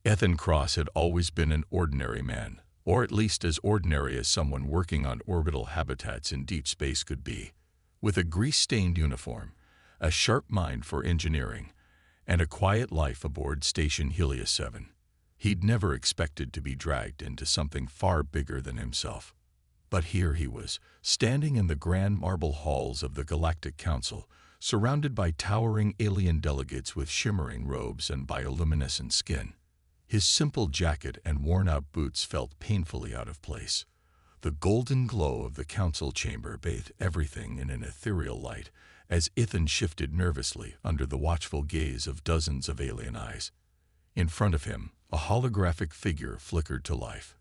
Ethan Cross had always been an ordinary man, or at least as ordinary as someone working on orbital habitats in deep space could be. With a grease-stained uniform, a sharp mind for engineering, and a quiet life aboard Station Helios 7, he'd never expected to be dragged into something far bigger than himself. But here he was, standing in the grand marble halls of the Galactic Council, surrounded by towering alien delegates with shimmering robes and bioluminescent skin. His simple jacket and worn-out boots felt painfully out of place. The golden glow of the council chamber bathed everything in an ethereal light as Ethan shifted nervously under the watchful gaze of dozens of alien eyes. In front of him, a holographic figure flickered to life.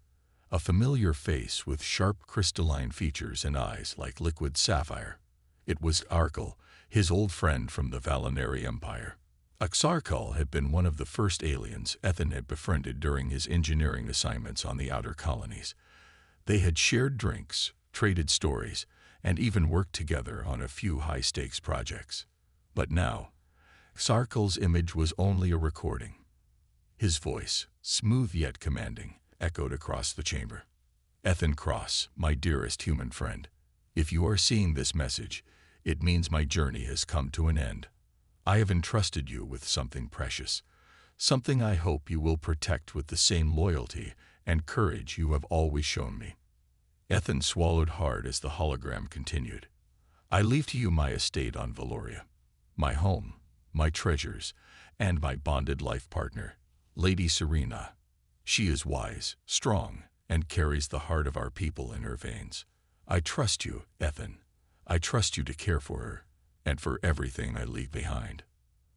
A familiar face with sharp crystalline features and eyes like liquid sapphire. It was Arkle, his old friend from the Valinari Empire. Axarkal had been one of the first aliens Ethan had befriended during his engineering assignments on the outer colonies. They had shared drinks, traded stories, and even worked together on a few high-stakes projects. But now, Axarkal's image was only a recording. His voice, smooth yet commanding, echoed across the chamber. "Ethan Cross, my dearest human friend, if you are seeing this message, it means my journey has come to an end. I have entrusted you with something precious, something I hope you will protect with the same loyalty and courage you have always shown me." Ethan swallowed hard as the hologram continued. "I leave to you my estate on Valoria, my home, my treasures, and my bonded life partner, Lady Serena. She is wise, strong, and carries the heart of our people in her veins. I trust you, Ethan. I trust you to care for her, and for everything I leave behind."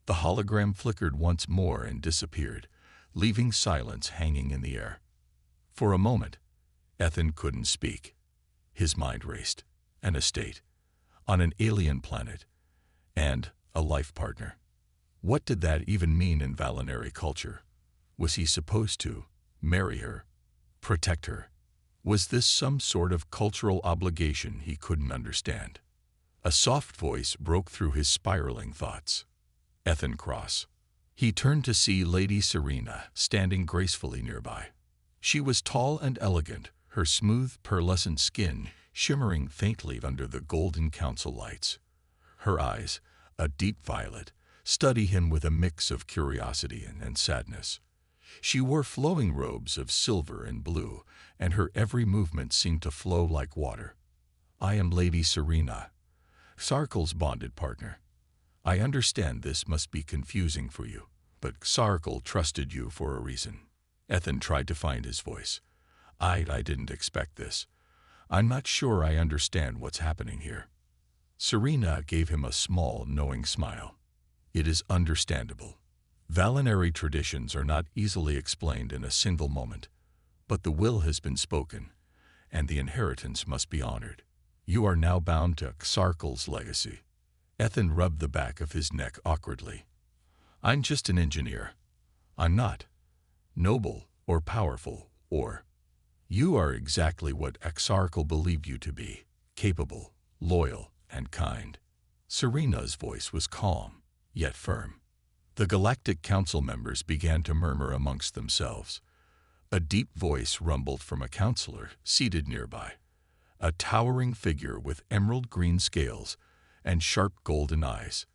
The hologram flickered once more and disappeared, leaving silence hanging in the air. For a moment, Ethan couldn't speak. His mind raced. An estate, on an alien planet, and a life partner. What did that even mean in Valinari culture? Was he supposed to marry her? Protect her? Was this some sort of cultural obligation he couldn't understand? A soft voice broke through his spiraling thoughts. Ethan Cross. He turned to see Lady Serena standing gracefully nearby. She was tall and elegant, her smooth, pearlescent skin shimmering faintly under the golden council lights. Her eyes, a deep violet, studied him with a mix of curiosity and sadness. She wore flowing robes of silver and blue, and her every movement seemed to flow like water. "I am Lady Serena, Sarkle's bonded partner. I understand this must be confusing for you, but Sarkle trusted you for a reason." Ethan tried to find his voice. I didn't expect this. I'm not sure I understand what's happening here." Serena gave him a small, knowing smile. "It is understandable. Valinari traditions are not easily explained in a single moment, but the will has been spoken, and the inheritance must be honored. You are now bound to Sarkle's legacy." Ethan rubbed the back of his neck awkwardly. "I'm just an engineer. I'm not noble or powerful or—" "You are exactly what Axarkal believed you to be, capable, loyal, and kind." Serena's voice was calm, yet firm. The Galactic Council members began to murmur amongst themselves. A deep voice rumbled from a counselor seated nearby, a towering figure with emerald green scales and sharp golden eyes.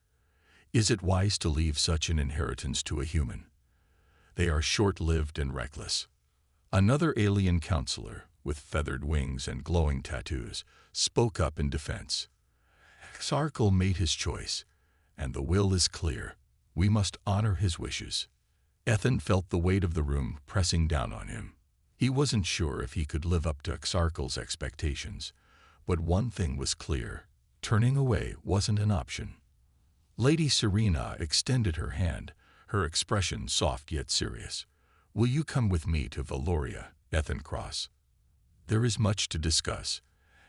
"Is it wise to leave such an inheritance to a human? They are short-lived and reckless." Another alien counselor, with feathered wings and glowing tattoos, spoke up in defense. "Sarkle made his choice, and the will is clear. We must honor his wishes." Ethan felt the weight of the room pressing down on him. He wasn't sure if he could live up to Sarkle's expectations, but one thing was clear: turning away wasn't an option. Lady Serena extended her hand, her expression soft yet serious. "Will you come with me to Valoria, Ethan Cross? There is much to discuss,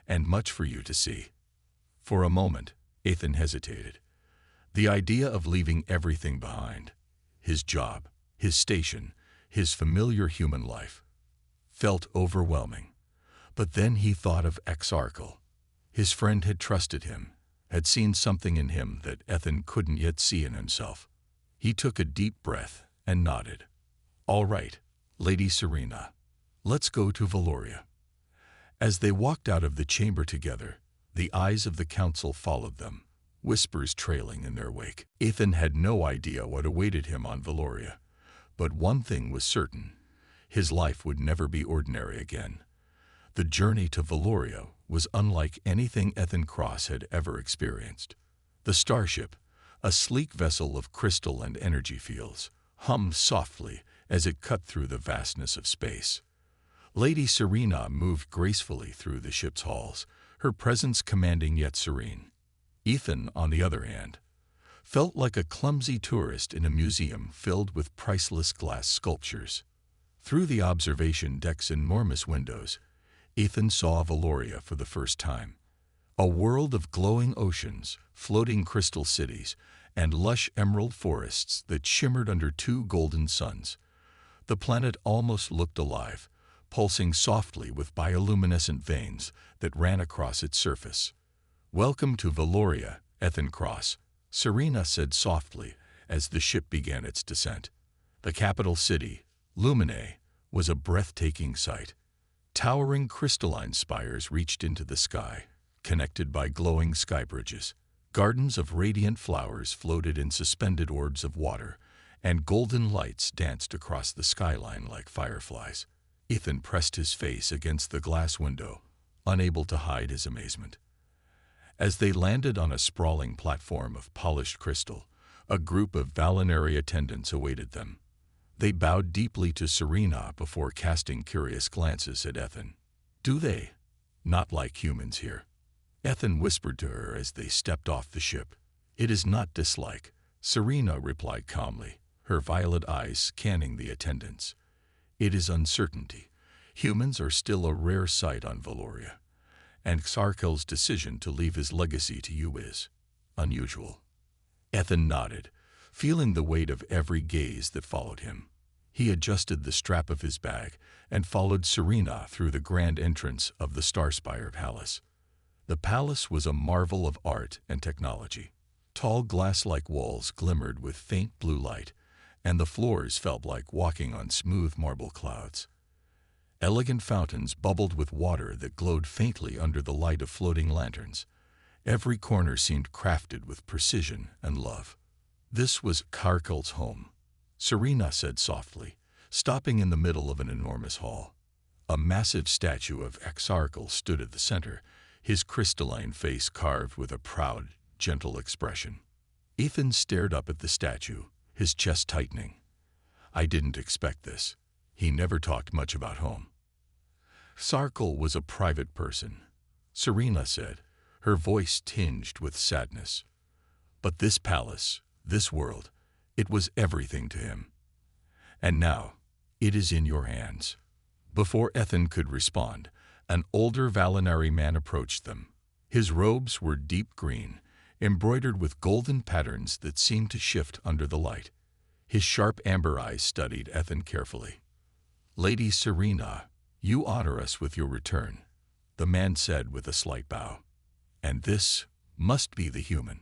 and much for you to see." For a moment, Ethan hesitated. The idea of leaving everything behind, his job, his station, his familiar human life, felt overwhelming. But then he thought of Axarkal. His friend had trusted him, had seen something in him that Ethan couldn't yet see in himself. He took a deep breath and nodded. All right, Lady Serena, let's go to Valoria. As they walked out of the chamber together, the eyes of the council followed them, whispers trailing in their wake. Ethan had no idea what awaited him on Valoria, but one thing was certain: his life would never be ordinary again. The journey to Valoria was unlike anything Ethan Cross had ever experienced. The starship, a sleek vessel of crystal and energy fields, hummed softly as it cut through the vastness of space. Lady Serena moved gracefully through the ship's halls, her presence commanding yet serene. Ethan, on the other hand, felt like a clumsy tourist in a museum filled with priceless glass sculptures. Through the observation deck's enormous windows, Ethan saw Valoria for the first time. A world of glowing oceans, floating crystal cities, and lush emerald forests that shimmered under two golden suns. The planet almost looked alive, pulsing softly with bioluminescent veins that ran across its surface. "Welcome to Valoria, Ethan Cross," Serena said softly as the ship began its descent. The capital city, Lumine, was a breathtaking sight. Towering crystalline spires reached into the sky, connected by glowing sky bridges. Gardens of radiant flowers floated in suspended orbs of water, and golden lights danced across the skyline like fireflies. Ethan pressed his face against the glass window, unable to hide his amazement. As they landed on a sprawling platform of polished crystal, a group of Valinary attendants awaited them. They bowed deeply to Serena before casting curious glances at Ethan. "Do they? Not like humans here," Ethan whispered to her as they stepped off the ship. "It is not dislike," Serena replied calmly, her violet eyes scanning the attendants. "It is uncertainty. Humans are still a rare sight on Valoria, and Sarkel's decision to leave his legacy to you is unusual." Ethan nodded, feeling the weight of every gaze that followed him. He adjusted the strap of his bag and followed Serena through the grand entrance of the Starspire Palace. The palace was a marvel of art and technology. Tall glass-like walls glimmered with faint blue light, and the floors felt like walking on smooth marble clouds. Elegant fountains bubbled with water that glowed faintly under the light of floating lanterns. Every corner seemed crafted with precision and love. "This was Karkel's home," Serena said softly, stopping in the middle of an enormous hall. A massive statue of Exarchel stood at the center, his crystalline face carved with a proud, gentle expression. Ethan stared up at the statue, his chest tightening. "I didn't expect this." He never talked much about home. "Sarkel was a private person," Serena said, her voice tinged with sadness. "But this palace, this world, it was everything to him. And now, it is in your hands." Before Ethan could respond, an older Valinary man approached them. His robes were deep green, embroidered with golden patterns that seemed to shift under the light. His sharp amber eyes studied Ethan carefully. "Lady Serena, you honor us with your return," the man said with a slight bow. "And this must be the human."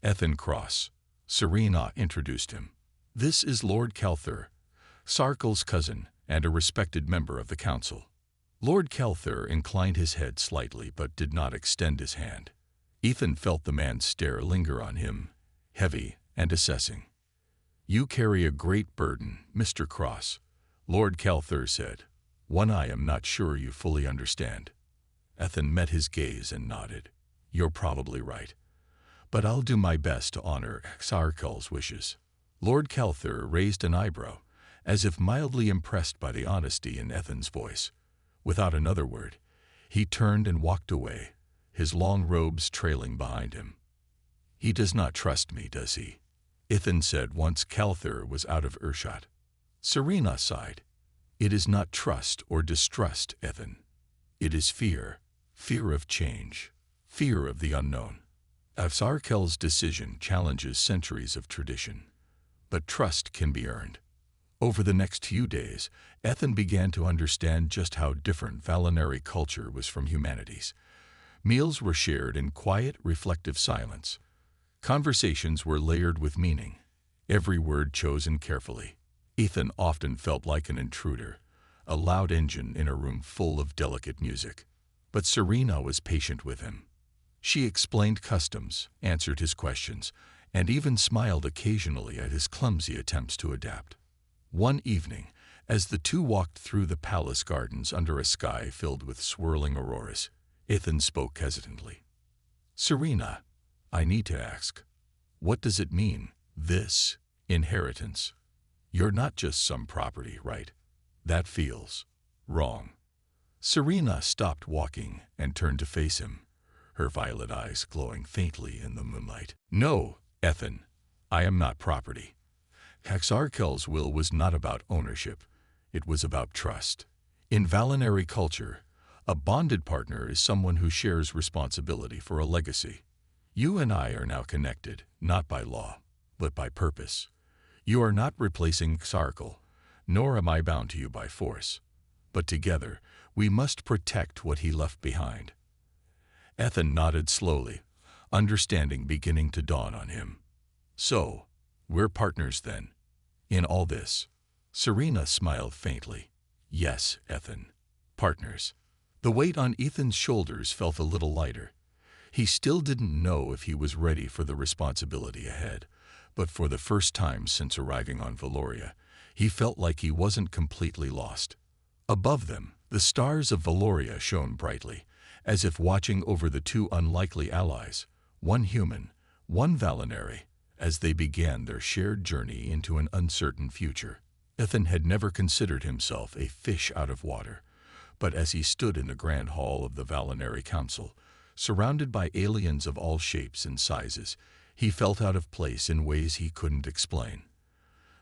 "Ethan Cross," Serena introduced him. "This is Lord Kelthur, Sarkel's cousin and a respected member of the council." Lord Kelthur inclined his head slightly but did not extend his hand. Ethan felt the man's stare linger on him, heavy and assessing. "You carry a great burden, Mr. Cross," Lord Kelthur said, "one I am not sure you fully understand." Ethan met his gaze and nodded. "You're probably right. But I'll do my best to honor Exarchel's wishes." Lord Kelthur raised an eyebrow, as if mildly impressed by the honesty in Ethan's voice. Without another word, he turned and walked away, his long robes trailing behind him. "He does not trust me, does he?" Ethan said once Kelthur was out of earshot. Serena sighed. "It is not trust or distrust, Ethan. It is fear, fear of change, fear of the unknown. Exarchel's decision challenges centuries of tradition, but trust can be earned." Over the next few days, Ethan began to understand just how different Valinary culture was from humanity's. Meals were shared in quiet, reflective silence. Conversations were layered with meaning, every word chosen carefully. Ethan often felt like an intruder, a loud engine in a room full of delicate music. But Serena was patient with him. She explained customs, answered his questions, and even smiled occasionally at his clumsy attempts to adapt. One evening, as the two walked through the palace gardens under a sky filled with swirling auroras, Ethan spoke hesitantly. "Serena, I need to ask, what does it mean, this inheritance? You're not just some property, right? That feels wrong." Serena stopped walking and turned to face him, her violet eyes glowing faintly in the moonlight. "No, Ethan, I am not property. Haxarkel's will was not about ownership. It was about trust. In Valinary culture, a bonded partner is someone who shares responsibility for a legacy. You and I are now connected, not by law, but by purpose. You are not replacing Haxarkel, nor am I bound to you by force. But together, we must protect what he left behind." Ethan nodded slowly, understanding beginning to dawn on him. "So, we're partners then, in all this?" Serena smiled faintly. "Yes, Ethan, partners." The weight on Ethan's shoulders felt a little lighter. He still didn't know if he was ready for the responsibility ahead, but for the first time since arriving on Valoria, he felt like he wasn't completely lost. Above them, the stars of Valoria shone brightly, as if watching over the two unlikely allies, one human, one Valinary, as they began their shared journey into an uncertain future. Ethan had never considered himself a fish out of water, but as he stood in the grand hall of the Valinary Council, surrounded by aliens of all shapes and sizes, he felt out of place in ways he couldn't explain.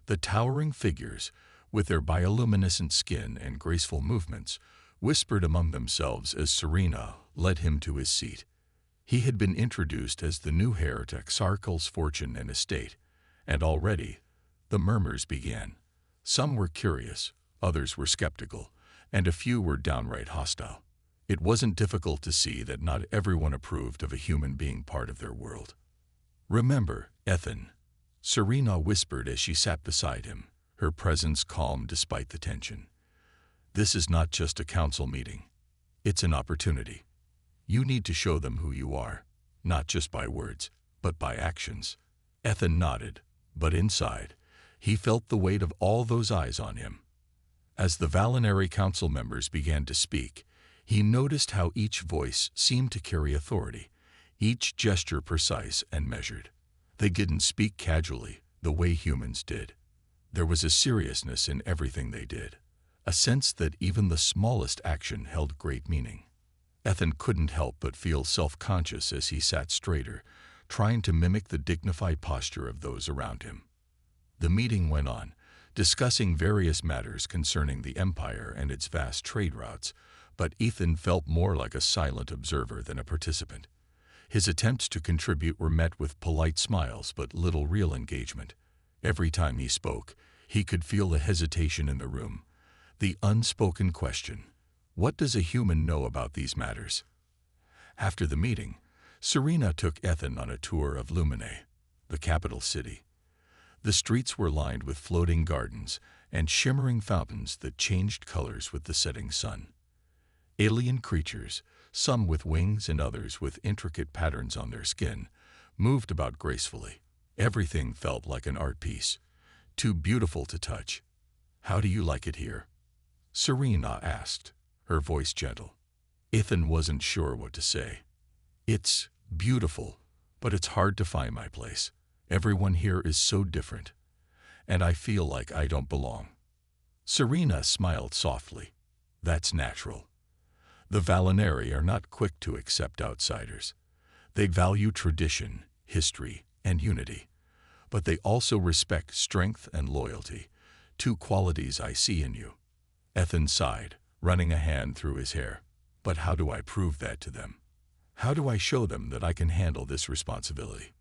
The towering figures, with their bioluminescent skin and graceful movements, whispered among themselves as Serena led him to his seat. He had been introduced as the new heir to Haxarkel's fortune and estate, and already the murmurs began. Some were curious, others were skeptical, and a few were downright hostile. It wasn't difficult to see that not everyone approved of a human being part of their world. "Remember, Ethan," Serena whispered as she sat beside him, her presence calm despite the tension. "This is not just a council meeting. It's an opportunity. You need to show them who you are, not just by words, but by actions." Ethan nodded, but inside, he felt the weight of all those eyes on him. As the Valinary Council members began to speak, he noticed how each voice seemed to carry authority, each gesture precise and measured. They didn't speak casually, the way humans did. There was a seriousness in everything they did, a sense that even the smallest action held great meaning. Ethan couldn't help but feel self-conscious as he sat straighter, trying to mimic the dignified posture of those around him. The meeting went on, discussing various matters concerning the Empire and its vast trade routes, but Ethan felt more like a silent observer than a participant. His attempts to contribute were met with polite smiles but little real engagement. Every time he spoke, he could feel the hesitation in the room, the unspoken question, what does a human know about these matters? After the meeting, Serena took Ethan on a tour of Lumine, the capital city. The streets were lined with floating gardens and shimmering fountains that changed colors with the setting sun. Alien creatures, some with wings and others with intricate patterns on their skin, moved about gracefully. Everything felt like an art piece, too beautiful to touch. "How do you like it here?" Serena asked, her voice gentle. Ethan wasn't sure what to say. "It's beautiful, but it's hard to find my place. Everyone here is so different, and I feel like I don't belong." Serena smiled softly. "That's natural. The Valinari are not quick to accept outsiders. They value tradition, history, and unity, but they also respect strength and loyalty, two qualities I see in you." Ethan sighed, running a hand through his hair. "But how do I prove that to them? How do I show them that I can handle this responsibility?"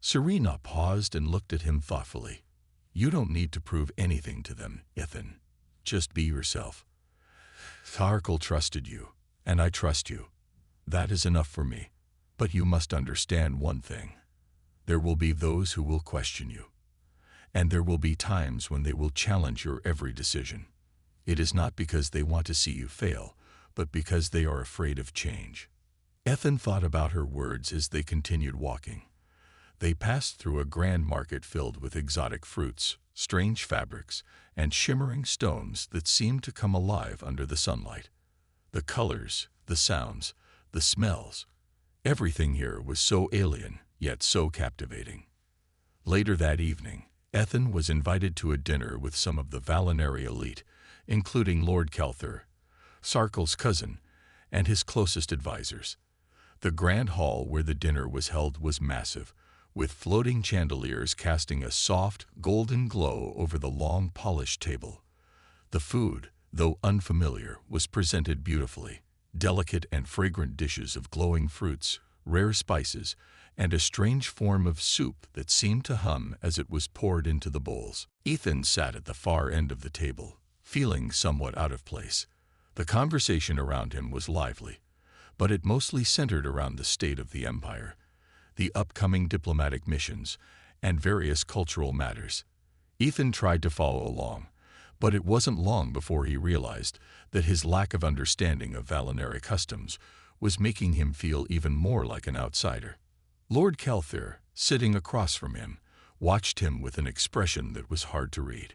Serena paused and looked at him thoughtfully. "You don't need to prove anything to them, Ethan. Just be yourself. Tharkal trusted you, and I trust you. That is enough for me. But you must understand one thing. There will be those who will question you. And there will be times when they will challenge your every decision. It is not because they want to see you fail, but because they are afraid of change. Ethan thought about her words as they continued walking. They passed through a grand market filled with exotic fruits, strange fabrics, and shimmering stones that seemed to come alive under the sunlight. The colors, the sounds, the smells, everything here was so alien, yet so captivating. Later that evening, Ethan was invited to a dinner with some of the Valinari elite, including Lord Kelthur, Sarkel's cousin, and his closest advisors. The grand hall where the dinner was held was massive, with floating chandeliers casting a soft, golden glow over the long, polished table. The food, though unfamiliar, was presented beautifully. Delicate and fragrant dishes of glowing fruits, rare spices, and a strange form of soup that seemed to hum as it was poured into the bowls. Ethan sat at the far end of the table, feeling somewhat out of place. The conversation around him was lively, but it mostly centered around the state of the empire, the upcoming diplomatic missions, and various cultural matters. Ethan tried to follow along, but it wasn't long before he realized that his lack of understanding of Valinari customs was making him feel even more like an outsider. Lord Kelthur, sitting across from him, watched him with an expression that was hard to read.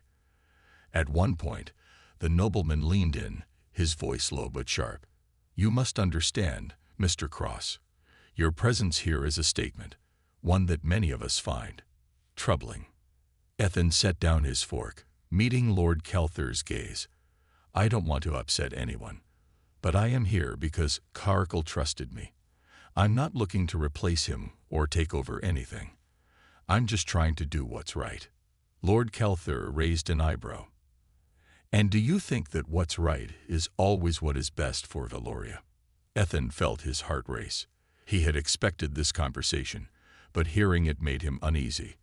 At one point, the nobleman leaned in, his voice low but sharp. "You must understand, Mr. Cross. Your presence here is a statement, one that many of us find troubling." Ethan set down his fork, meeting Lord Kelthur's gaze. "I don't want to upset anyone, but I am here because Carkel trusted me. I'm not looking to replace him or take over anything. I'm just trying to do what's right." Lord Kelthur raised an eyebrow. "And do you think that what's right is always what is best for Valoria?" Ethan felt his heart race. He had expected this conversation, but hearing it made him uneasy.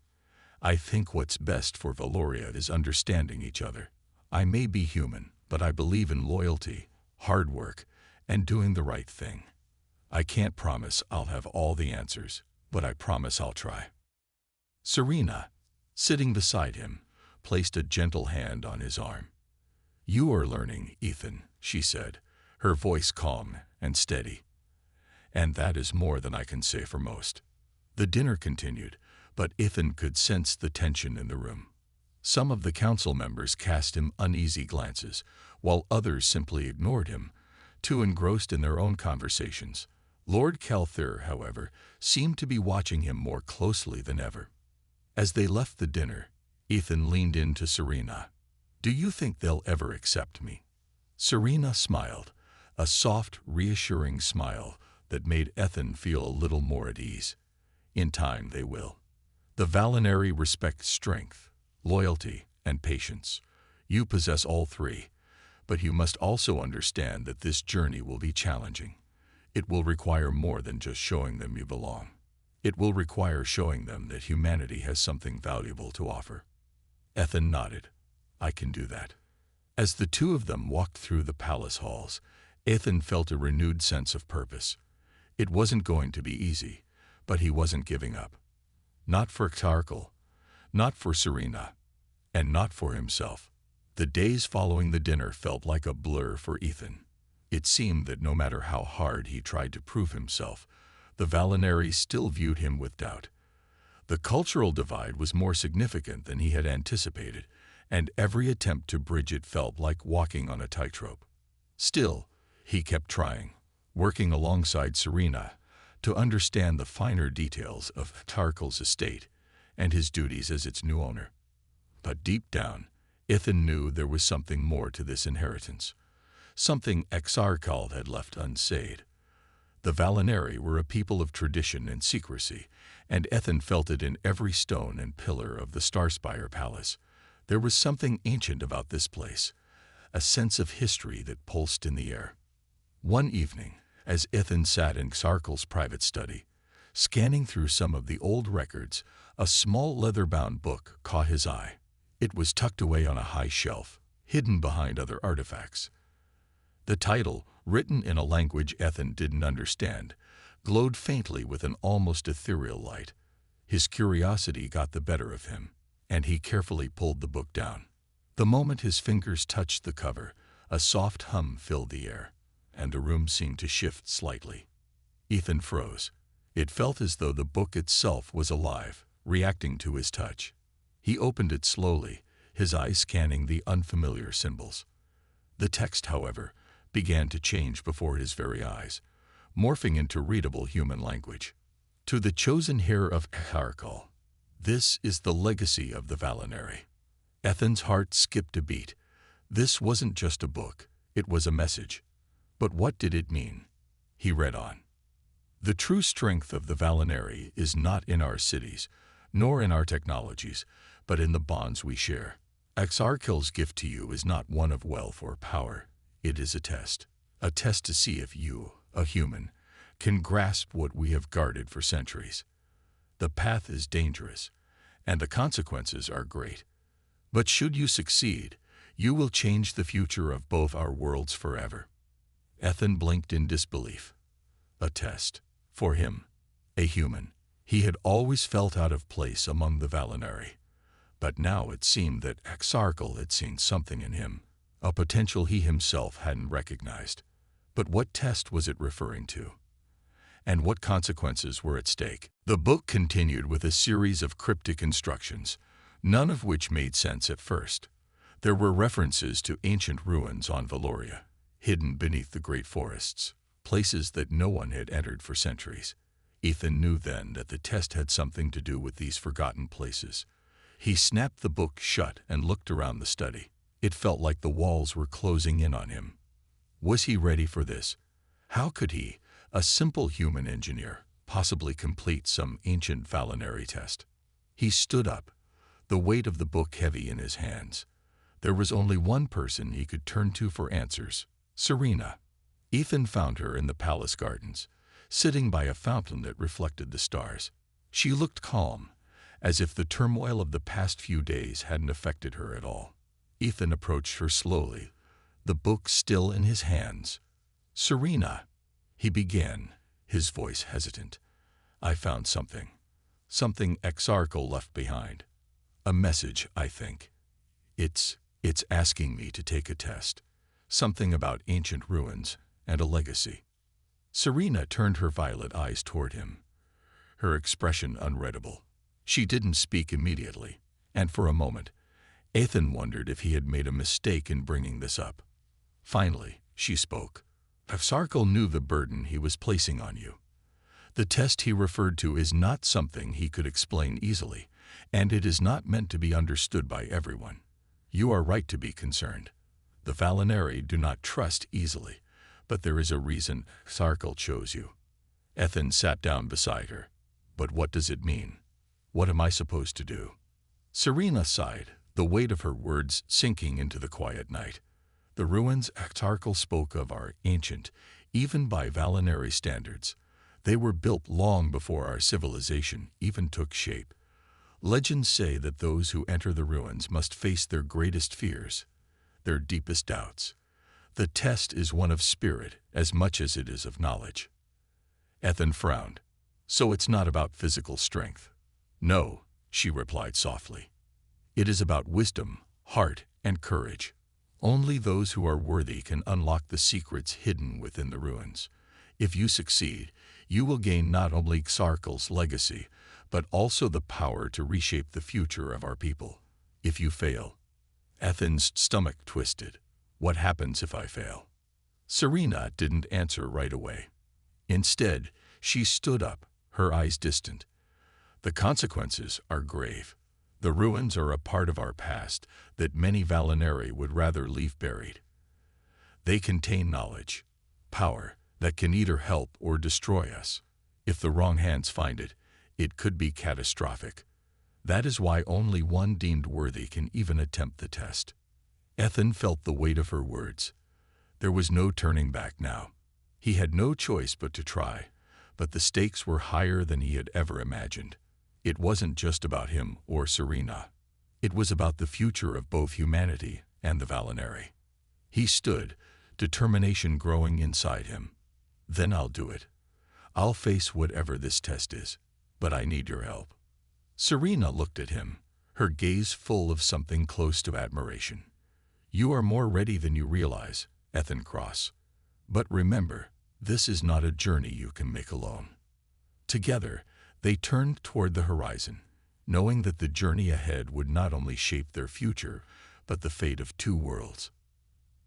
"I think what's best for Valoria is understanding each other. I may be human, but I believe in loyalty, hard work, and doing the right thing. I can't promise I'll have all the answers, but I promise I'll try." Serena, sitting beside him, placed a gentle hand on his arm. "You are learning, Ethan," she said, her voice calm and steady. "And that is more than I can say for most." The dinner continued, but Ethan could sense the tension in the room. Some of the council members cast him uneasy glances, while others simply ignored him, too engrossed in their own conversations. Lord Kelthur, however, seemed to be watching him more closely than ever. As they left the dinner, Ethan leaned in to Serena. "Do you think they'll ever accept me?" Serena smiled, a soft, reassuring smile that made Ethan feel a little more at ease. "In time they will. The Valinari respect strength, loyalty, and patience. You possess all three, but you must also understand that this journey will be challenging. It will require more than just showing them you belong. It will require showing them that humanity has something valuable to offer." Ethan nodded. "I can do that." As the two of them walked through the palace halls, Ethan felt a renewed sense of purpose. It wasn't going to be easy, but he wasn't giving up. Not for Carkel, not for Serena, and not for himself. The days following the dinner felt like a blur for Ethan. It seemed that no matter how hard he tried to prove himself, the Valinari still viewed him with doubt. The cultural divide was more significant than he had anticipated, and every attempt to bridge it felt like walking on a tightrope. Still, he kept trying, working alongside Serena to understand the finer details of Carkel's estate and his duties as its new owner. But deep down, Ethan knew there was something more to this inheritance, something Exarchal had left unsaid. The Valinari were a people of tradition and secrecy, and Ethan felt it in every stone and pillar of the Starspire Palace. There was something ancient about this place, a sense of history that pulsed in the air. One evening, as Ethan sat in Exarchal's private study, scanning through some of the old records, a small leather-bound book caught his eye. It was tucked away on a high shelf, hidden behind other artifacts. The title, written in a language Ethan didn't understand, glowed faintly with an almost ethereal light. His curiosity got the better of him. and he carefully pulled the book down. The moment his fingers touched the cover, a soft hum filled the air, and the room seemed to shift slightly. Ethan froze. It felt as though the book itself was alive, reacting to his touch. He opened it slowly, his eyes scanning the unfamiliar symbols. The text, however, began to change before his very eyes, morphing into readable human language. To the chosen heir of Harkal, this is the legacy of the Valinari. Ethan's heart skipped a beat. This wasn't just a book, it was a message. But what did it mean? He read on. The true strength of the Valinari is not in our cities, nor in our technologies, but in the bonds we share. Exarchel's gift to you is not one of wealth or power. It is a test to see if you, a human, can grasp what we have guarded for centuries. The path is dangerous, and the consequences are great. But should you succeed, you will change the future of both our worlds forever. Ethan blinked in disbelief. A test. For him, a human. He had always felt out of place among the Valinari. But now it seemed that Exarchel had seen something in him, a potential he himself hadn't recognized. But what test was it referring to? And what consequences were at stake? The book continued with a series of cryptic instructions, none of which made sense at first. There were references to ancient ruins on Valoria, hidden beneath the great forests, places that no one had entered for centuries. Ethan knew then that the test had something to do with these forgotten places. He snapped the book shut and looked around the study. It felt like the walls were closing in on him. Was he ready for this? How could he, a simple human engineer, possibly complete some ancient Valinari test? He stood up, the weight of the book heavy in his hands. There was only one person he could turn to for answers, Serena. Ethan found her in the palace gardens, sitting by a fountain that reflected the stars. She looked calm, as if the turmoil of the past few days hadn't affected her at all. Ethan approached her slowly, the book still in his hands. "Serena," he began, his voice hesitant. "I found something Exarchel left behind. A message, I think. It's asking me to take a test. Something about ancient ruins and a legacy." Serena turned her violet eyes toward him, her expression unreadable. She didn't speak immediately, and for a moment, Ethan wondered if he had made a mistake in bringing this up. Finally, she spoke. "Exarchel knew the burden he was placing on you. The test he referred to is not something he could explain easily, and it is not meant to be understood by everyone. You are right to be concerned. The Valinari do not trust easily, but there is a reason Exarchel chose you." Ethan sat down beside her. "But what does it mean? What am I supposed to do?" Serena sighed, the weight of her words sinking into the quiet night. "The ruins Exarchel spoke of are ancient, even by Valinari standards. They were built long before our civilization even took shape. Legends say that those who enter the ruins must face their greatest fears, their deepest doubts. The test is one of spirit as much as it is of knowledge." Ethan frowned. "So it's not about physical strength?" "No," she replied softly. "It is about wisdom, heart, and courage. Only those who are worthy can unlock the secrets hidden within the ruins. If you succeed, you will gain not only Exarchel's legacy, but also the power to reshape the future of our people. If you fail..." Ethan's stomach twisted. "What happens if I fail?" Serena didn't answer right away. Instead, she stood up, her eyes distant. "The consequences are grave. The ruins are a part of our past that many Valinari would rather leave buried. They contain knowledge, power that can either help or destroy us. If the wrong hands find it, it could be catastrophic. That is why only one deemed worthy can even attempt the test." Ethan felt the weight of her words. There was no turning back now. He had no choice but to try, but the stakes were higher than he had ever imagined. It wasn't just about him or Serena. It was about the future of both humanity and the Valinari. He stood, determination growing inside him. "Then I'll do it. I'll face whatever this test is, but I need your help." Serena looked at him, her gaze full of something close to admiration. "You are more ready than you realize, Ethan Cross. But remember, this is not a journey you can make alone." Together, they turned toward the horizon, knowing that the journey ahead would not only shape their future, but the fate of two worlds.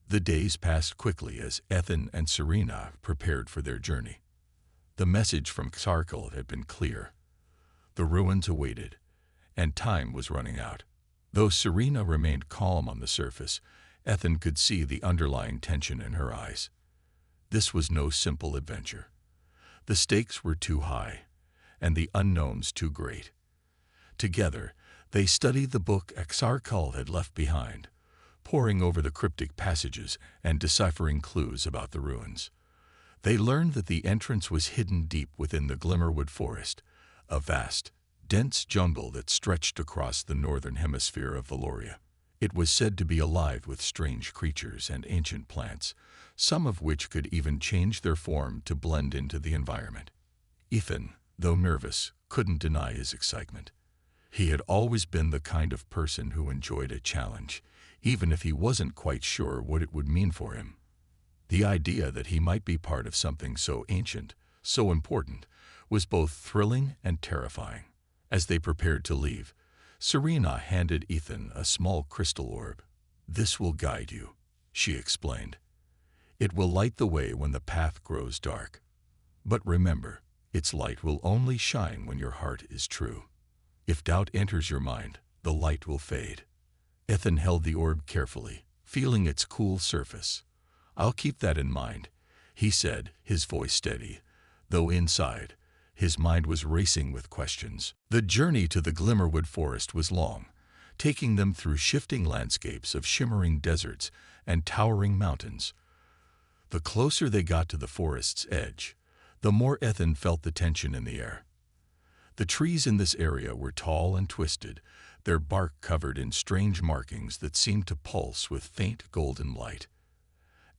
The days passed quickly as Ethan and Serena prepared for their journey. The message from Xarkal had been clear. The ruins awaited, and time was running out. Though Serena remained calm on the surface, Ethan could see the underlying tension in her eyes. This was no simple adventure. The stakes were too high, and the unknowns too great. Together, they studied the book Xarkal had left behind, poring over the cryptic passages and deciphering clues about the ruins. They learned that the entrance was hidden deep within the Glimmerwood Forest, a vast, dense jungle that stretched across the northern hemisphere of Valoria. It was said to be alive with strange creatures and ancient plants, some of which could even change their form to blend into the environment. Ethan, though nervous, couldn't deny his excitement. He had always been the kind of person who enjoyed a challenge, even if he wasn't quite sure what it would mean for him. The idea that he might be part of something so ancient, so important, was both thrilling and terrifying. As they prepared to leave, Serena handed Ethan a small crystal orb. "This will guide you," she explained. "It will light the way when the path grows dark. But remember, its light will only shine when your heart is true. If doubt enters your mind, the light will fade." Ethan held the orb carefully, feeling its cool surface. "I'll keep that in mind," he said, his voice steady, though inside, his mind was racing with questions. The journey to the Glimmerwood Forest was long, taking them through shifting landscapes of shimmering deserts and towering mountains. The closer they got to the forest's edge, the more Ethan felt the tension in the air. The trees in this area were tall and twisted, their bark covered in strange markings that seemed to pulse with faint golden light.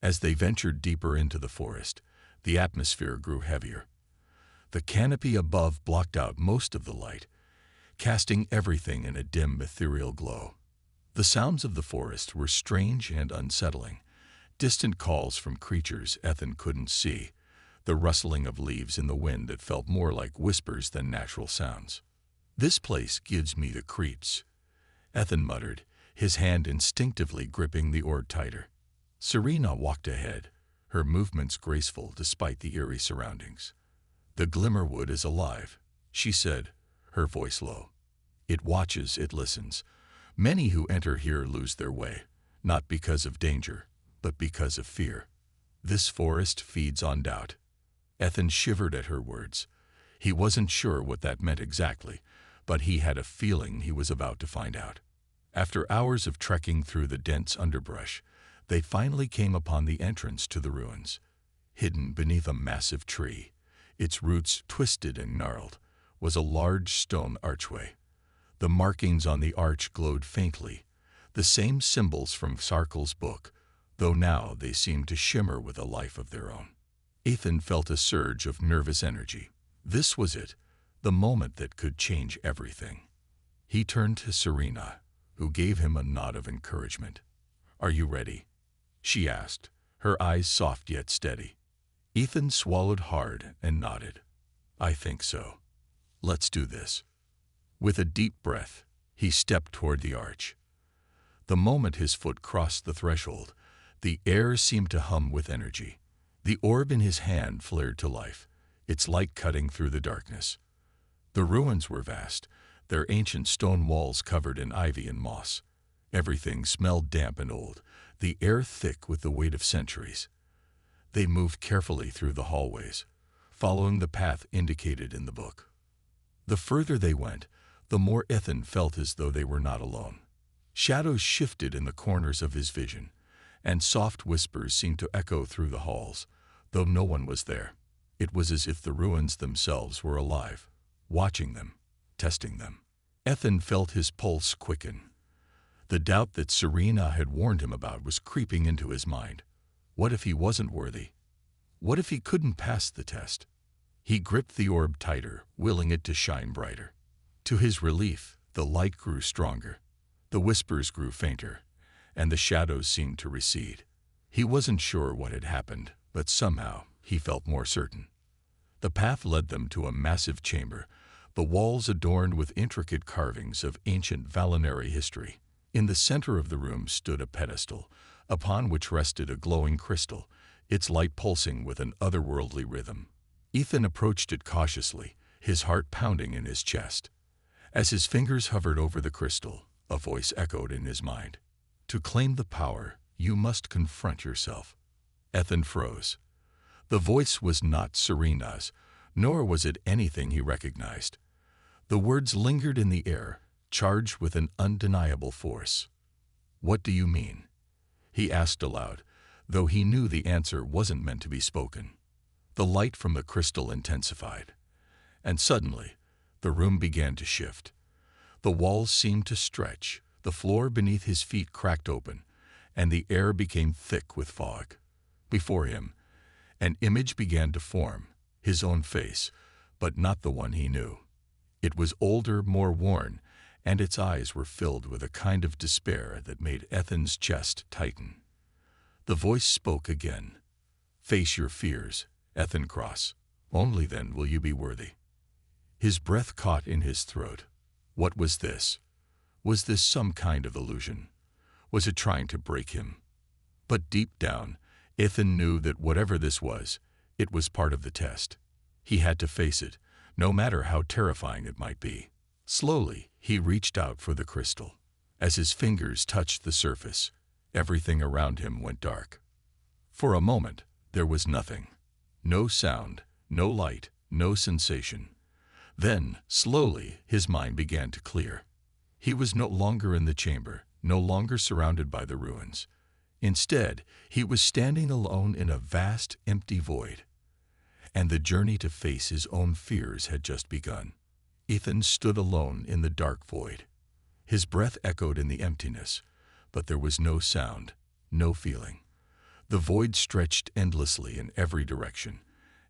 As they ventured deeper into the forest, the atmosphere grew heavier. The canopy above blocked out most of the light, casting everything in a dim, ethereal glow. The sounds of the forest were strange and unsettling, distant calls from creatures Ethan couldn't see, the rustling of leaves in the wind that felt more like whispers than natural sounds. "This place gives me the creeps," Ethan muttered, his hand instinctively gripping the orb tighter. Serena walked ahead, her movements graceful despite the eerie surroundings. "The Glimmerwood is alive," she said, her voice low. "It watches, it listens. Many who enter here lose their way, not because of danger, but because of fear. This forest feeds on doubt." Ethan shivered at her words. He wasn't sure what that meant exactly, but he had a feeling he was about to find out. After hours of trekking through the dense underbrush, they finally came upon the entrance to the ruins. Hidden beneath a massive tree, its roots twisted and gnarled, was a large stone archway. The markings on the arch glowed faintly, the same symbols from Xarkal's book, though now they seemed to shimmer with a life of their own. Ethan felt a surge of nervous energy. This was it, the moment that could change everything. He turned to Serena, who gave him a nod of encouragement. "Are you ready?" she asked, her eyes soft yet steady. Ethan swallowed hard and nodded. "I think so. Let's do this." With a deep breath, he stepped toward the arch. The moment his foot crossed the threshold, the air seemed to hum with energy. The orb in his hand flared to life, its light cutting through the darkness. The ruins were vast, their ancient stone walls covered in ivy and moss. Everything smelled damp and old, the air thick with the weight of centuries. They moved carefully through the hallways, following the path indicated in the book. The further they went, the more Ethan felt as though they were not alone. Shadows shifted in the corners of his vision, and soft whispers seemed to echo through the halls, though no one was there. It was as if the ruins themselves were alive, watching them, testing them. Ethan felt his pulse quicken. The doubt that Serena had warned him about was creeping into his mind. What if he wasn't worthy? What if he couldn't pass the test? He gripped the orb tighter, willing it to shine brighter. To his relief, The light grew stronger, the whispers grew fainter, and the shadows seemed to recede. He wasn't sure what had happened, but somehow he felt more certain. The path led them to a massive chamber, the walls adorned with intricate carvings of ancient Valinary history. In the center of the room stood a pedestal, upon which rested a glowing crystal, its light pulsing with an otherworldly rhythm. Ethan approached it cautiously, his heart pounding in his chest. As his fingers hovered over the crystal, a voice echoed in his mind. To claim the power, you must confront yourself. Ethan froze. The voice was not Serena's, nor was it anything he recognized. The words lingered in the air, charged with an undeniable force. "What do you mean?" he asked aloud, though he knew the answer wasn't meant to be spoken. The light from the crystal intensified, and suddenly, the room began to shift. The walls seemed to stretch, the floor beneath his feet cracked open, and the air became thick with fog. Before him, an image began to form, his own face, but not the one he knew. It was older, more worn, and its eyes were filled with a kind of despair that made Ethan's chest tighten. The voice spoke again. "Face your fears, Ethan Cross. Only then will you be worthy." His breath caught in his throat. What was this? Was this some kind of illusion? Was it trying to break him? But deep down, Ethan knew that whatever this was, it was part of the test. He had to face it, no matter how terrifying it might be. Slowly, he reached out for the crystal. As his fingers touched the surface, everything around him went dark. For a moment, there was nothing. No sound, no light, no sensation. Then, slowly, his mind began to clear. He was no longer in the chamber, no longer surrounded by the ruins. Instead, he was standing alone in a vast, empty void. And the journey to face his own fears had just begun. Ethan stood alone in the dark void. His breath echoed in the emptiness, but there was no sound, no feeling. The void stretched endlessly in every direction,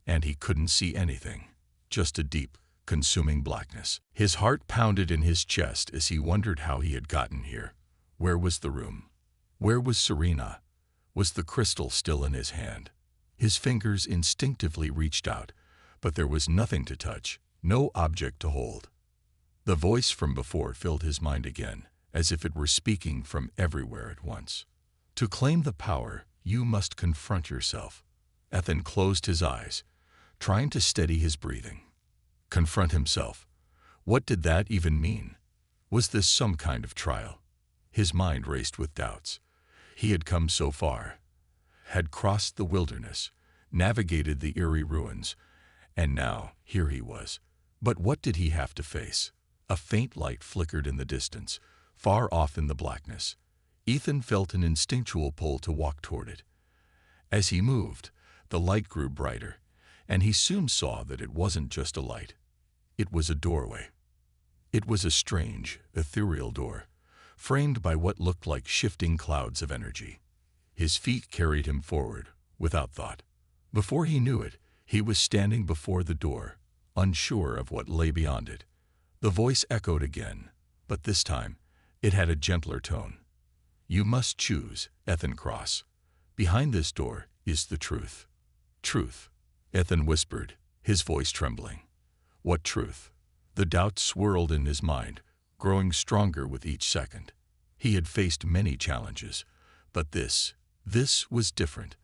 and he couldn't see anything, just a deep, consuming blackness. His heart pounded in his chest as he wondered how he had gotten here. Where was the room? Where was Serena? Was the crystal still in his hand? His fingers instinctively reached out, but there was nothing to touch, no object to hold. The voice from before filled his mind again, as if it were speaking from everywhere at once. To claim the power, you must confront yourself. Ethan closed his eyes, trying to steady his breathing. Confront himself. What did that even mean? Was this some kind of trial? His mind raced with doubts. He had come so far, had crossed the wilderness, navigated the eerie ruins, and now here he was. But what did he have to face? A faint light flickered in the distance, far off in the blackness. Ethan felt an instinctual pull to walk toward it. As he moved, the light grew brighter, and he soon saw that it wasn't just a light. It was a doorway. It was a strange, ethereal door, framed by what looked like shifting clouds of energy. His feet carried him forward, without thought. Before he knew it, he was standing before the door, unsure of what lay beyond it. The voice echoed again, but this time, it had a gentler tone. "You must choose, Ethan Cross. Behind this door is the truth." "Truth," Ethan whispered, his voice trembling. What truth? The doubt swirled in his mind, growing stronger with each second. He had faced many challenges, but this was different.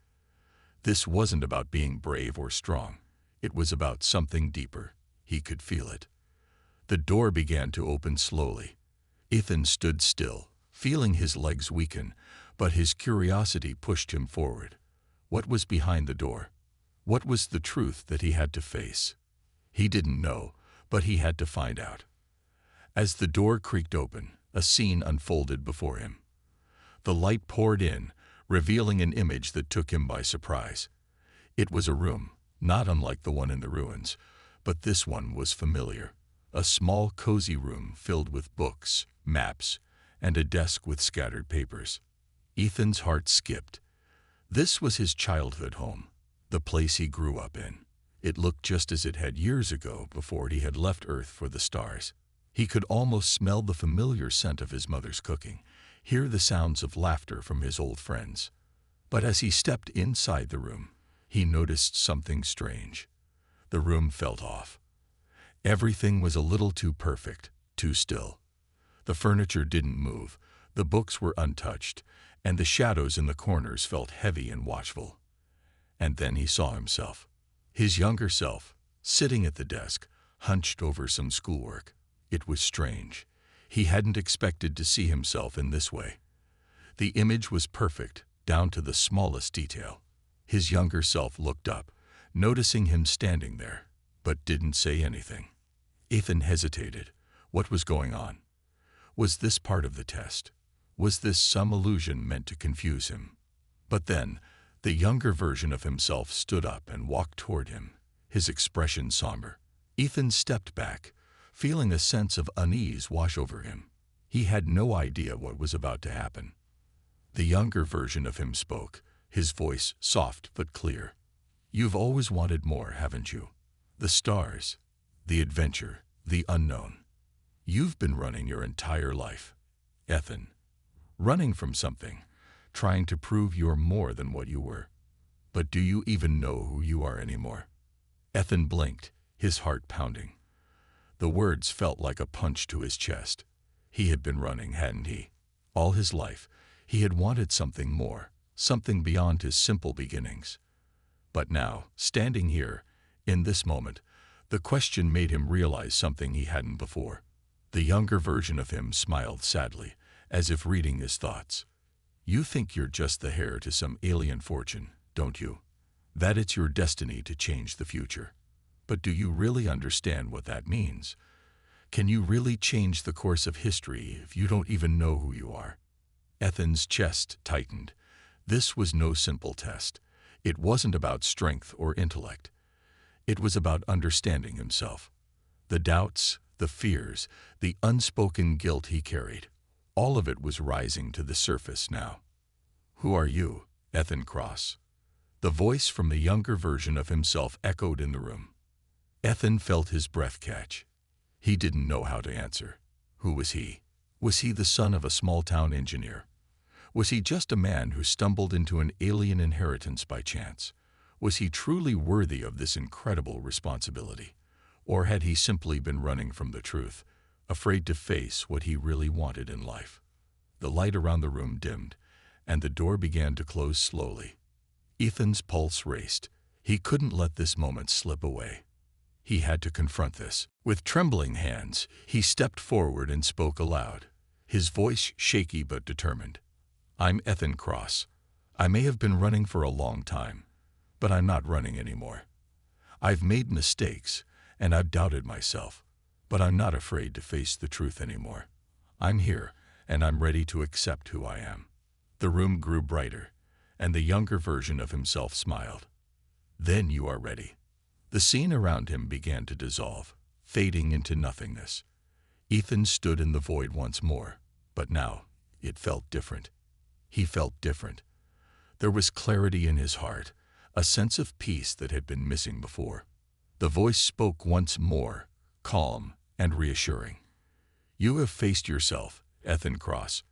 This wasn't about being brave or strong. It was about something deeper. He could feel it. The door began to open slowly. Ethan stood still, feeling his legs weaken, but his curiosity pushed him forward. What was behind the door? What was the truth that he had to face? He didn't know, but he had to find out. As the door creaked open, a scene unfolded before him. The light poured in, revealing an image that took him by surprise. It was a room, not unlike the one in the ruins, but this one was familiar. A small, cozy room filled with books, maps, and a desk with scattered papers. Ethan's heart skipped. This was his childhood home, the place he grew up in. It looked just as it had years ago before he had left Earth for the stars. He could almost smell the familiar scent of his mother's cooking, hear the sounds of laughter from his old friends. But as he stepped inside the room, he noticed something strange. The room felt off. Everything was a little too perfect, too still. The furniture didn't move, the books were untouched, and the shadows in the corners felt heavy and watchful. And then he saw himself, his younger self, sitting at the desk, hunched over some schoolwork. It was strange. He hadn't expected to see himself in this way. The image was perfect, down to the smallest detail. His younger self looked up, noticing him standing there, but didn't say anything. Ethan hesitated. What was going on? Was this part of the test? Was this some illusion meant to confuse him? But then, the younger version of himself stood up and walked toward him, his expression somber. Ethan stepped back, feeling a sense of unease wash over him. He had no idea what was about to happen. The younger version of him spoke, his voice soft but clear. "You've always wanted more, haven't you? The stars, the adventure, the unknown. You've been running your entire life, Ethan. Running from something, trying to prove you're more than what you were. But do you even know who you are anymore?" Ethan blinked, his heart pounding. The words felt like a punch to his chest. He had been running, hadn't he? All his life, he had wanted something more, something beyond his simple beginnings. But now, standing here, in this moment, the question made him realize something he hadn't before. The younger version of him smiled sadly, as if reading his thoughts. "You think you're just the heir to some alien fortune, don't you? That it's your destiny to change the future. But do you really understand what that means? Can you really change the course of history if you don't even know who you are?" Ethan's chest tightened. This was no simple test. It wasn't about strength or intellect. It was about understanding himself. The doubts, the fears, the unspoken guilt he carried, all of it was rising to the surface now. "Who are you, Ethan Cross?" The voice from the younger version of himself echoed in the room. Ethan felt his breath catch. He didn't know how to answer. Who was he? Was he the son of a small-town engineer? Was he just a man who stumbled into an alien inheritance by chance? Was he truly worthy of this incredible responsibility? Or had he simply been running from the truth, afraid to face what he really wanted in life? The light around the room dimmed, and the door began to close slowly. Ethan's pulse raced. He couldn't let this moment slip away. He had to confront this. With trembling hands, he stepped forward and spoke aloud, his voice shaky but determined. "I'm Ethan Cross. I may have been running for a long time, but I'm not running anymore. I've made mistakes, and I've doubted myself, but I'm not afraid to face the truth anymore. I'm here, and I'm ready to accept who I am." The room grew brighter, and the younger version of himself smiled. "Then you are ready." The scene around him began to dissolve, fading into nothingness. Ethan stood in the void once more, but now it felt different. He felt different. There was clarity in his heart, a sense of peace that had been missing before. The voice spoke once more, calm and reassuring. "You have faced yourself, Ethan Cross.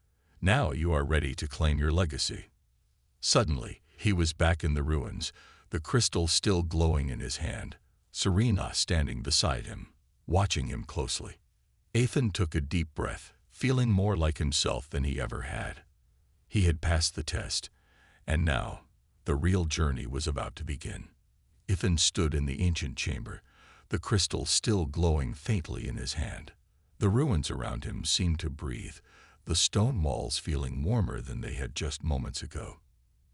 Now you are ready to claim your legacy." Suddenly, he was back in the ruins, the crystal still glowing in his hand, Serena standing beside him, watching him closely. Ethan took a deep breath, feeling more like himself than he ever had. He had passed the test, and now the real journey was about to begin. Ethan stood in the ancient chamber, the crystal still glowing faintly in his hand. The ruins around him seemed to breathe, the stone walls feeling warmer than they had just moments ago.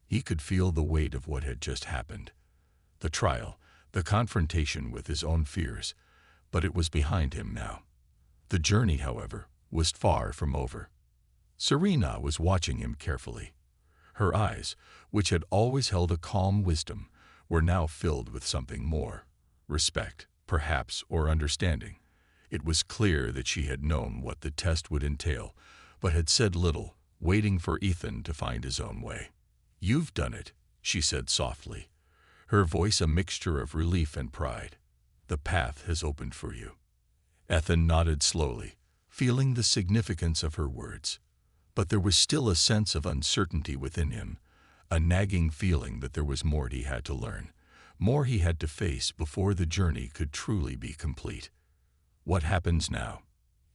He could feel the weight of what had just happened. The trial, the confrontation with his own fears, but it was behind him now. The journey, however, was far from over. Serena was watching him carefully. Her eyes, which had always held a calm wisdom, were now filled with something more, respect, perhaps, or understanding. It was clear that she had known what the test would entail, but had said little, waiting for Ethan to find his own way. "You've done it," she said softly, her voice a mixture of relief and pride. "The path has opened for you." Ethan nodded slowly, feeling the significance of her words. But there was still a sense of uncertainty within him, a nagging feeling that there was more he had to learn, more he had to face before the journey could truly be complete. "What happens now?"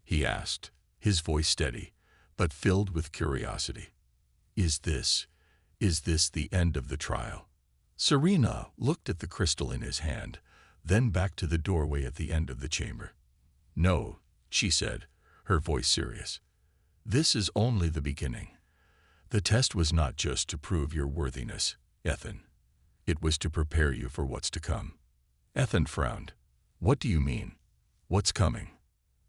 he asked, his voice steady, but filled with curiosity. Is this the end of the trial?" Serena looked at the crystal in his hand, then back to the doorway at the end of the chamber. "No," she said, her voice serious. "This is only the beginning. The test was not just to prove your worthiness, Ethan. It was to prepare you for what's to come." Ethan frowned. "What do you mean? What's coming?"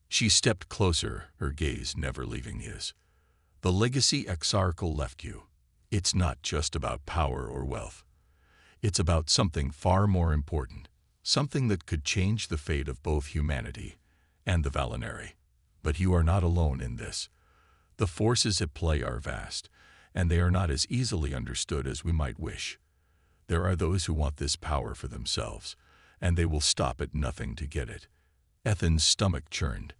She stepped closer, her gaze never leaving his. "The legacy Exarchal left you. It's not just about power or wealth. It's about something far more important, something that could change the fate of both humanity and the Valinari. But you are not alone in this. The forces at play are vast, and they are not as easily understood as we might wish. There are those who want this power for themselves, and they will stop at nothing to get it." Ethan's stomach churned.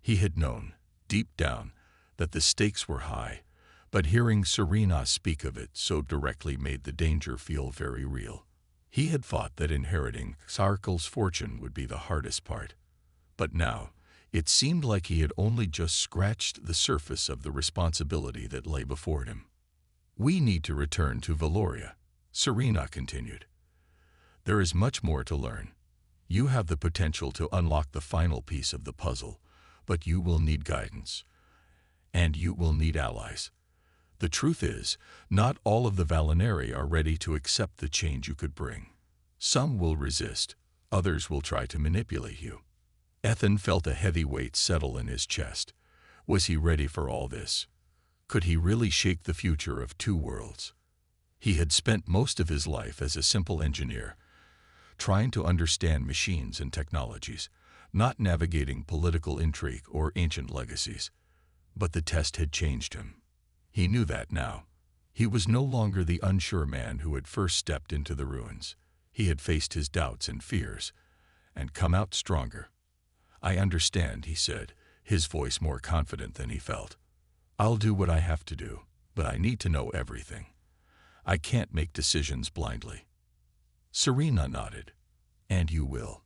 He had known, deep down, that the stakes were high, but hearing Serena speak of it so directly made the danger feel very real. He had thought that inheriting Exarchal's fortune would be the hardest part, but now it seemed like he had only just scratched the surface of the responsibility that lay before him. "We need to return to Valoria," Serena continued. "There is much more to learn. You have the potential to unlock the final piece of the puzzle, but you will need guidance, and you will need allies. The truth is, not all of the Valinari are ready to accept the change you could bring. Some will resist, others will try to manipulate you." Ethan felt a heavy weight settle in his chest. Was he ready for all this? Could he really shake the future of two worlds? He had spent most of his life as a simple engineer, trying to understand machines and technologies, not navigating political intrigue or ancient legacies. But the test had changed him. He knew that now. He was no longer the unsure man who had first stepped into the ruins. He had faced his doubts and fears, and come out stronger. "I understand," he said, his voice more confident than he felt. "I'll do what I have to do, but I need to know everything. I can't make decisions blindly." Serena nodded. "And you will.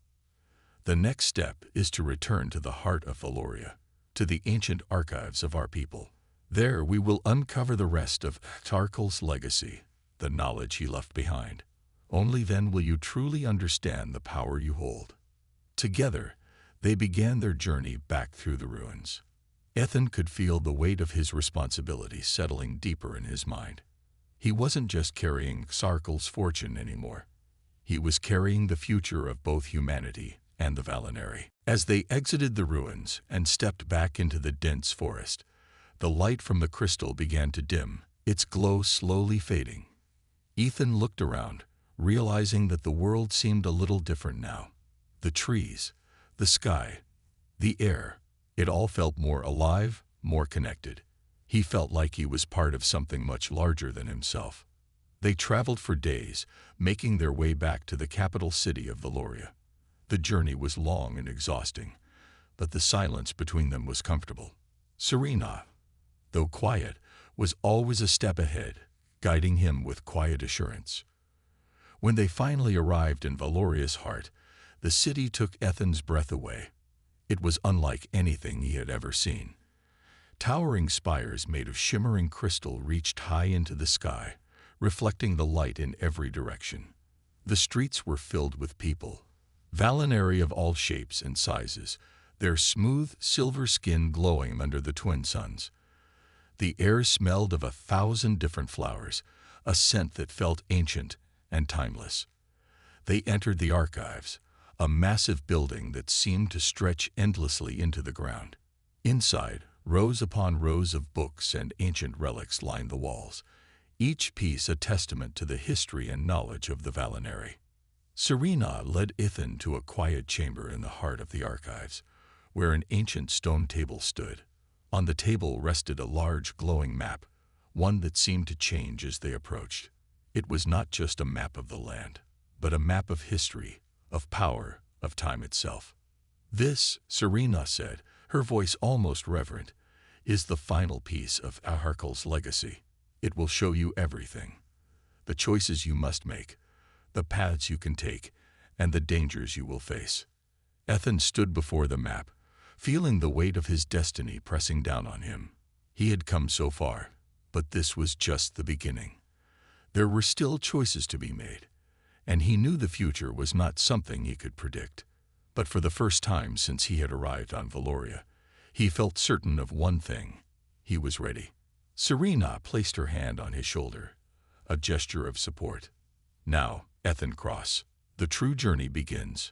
The next step is to return to the heart of Valoria, to the ancient archives of our people. There we will uncover the rest of Exarchal's legacy, the knowledge he left behind. Only then will you truly understand the power you hold." Together, they began their journey back through the ruins. Ethan could feel the weight of his responsibility settling deeper in his mind. He wasn't just carrying Exarchal's fortune anymore. He was carrying the future of both humanity and the Valinari. As they exited the ruins and stepped back into the dense forest, the light from the crystal began to dim, its glow slowly fading. Ethan looked around, realizing that the world seemed a little different now. The trees, the sky, the air, it all felt more alive, more connected. He felt like he was part of something much larger than himself. They traveled for days, making their way back to the capital city of Valoria. The journey was long and exhausting, but the silence between them was comfortable. Serena, though quiet, was always a step ahead, guiding him with quiet assurance. When they finally arrived in Valoria's heart, the city took Ethan's breath away. It was unlike anything he had ever seen. Towering spires made of shimmering crystal reached high into the sky, reflecting the light in every direction. The streets were filled with people, Valinari of all shapes and sizes, their smooth silver skin glowing under the twin suns. The air smelled of 1,000 different flowers, a scent that felt ancient and timeless. They entered the archives, a massive building that seemed to stretch endlessly into the ground. Inside, rows upon rows of books and ancient relics lined the walls, each piece a testament to the history and knowledge of the Valinari. Serena led Ethan to a quiet chamber in the heart of the archives, where an ancient stone table stood. On the table rested a large glowing map, one that seemed to change as they approached. It was not just a map of the land, but a map of history, of power, of time itself. "This," Serena said, her voice almost reverent, is the final piece of Aharkal's legacy. It will show you everything. The choices you must make, the paths you can take, and the dangers you will face. Ethan stood before the map, feeling the weight of his destiny pressing down on him. He had come so far, but this was just the beginning. There were still choices to be made, and he knew the future was not something he could predict. But for the first time since he had arrived on Valoria, he felt certain of one thing: he was ready. Serena placed her hand on his shoulder, a gesture of support. Now, Ethan Cross, the true journey begins.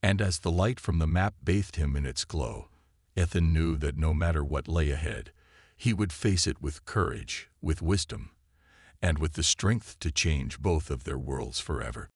And as the light from the map bathed him in its glow, Ethan knew that no matter what lay ahead, he would face it with courage, with wisdom, and with the strength to change both of their worlds forever.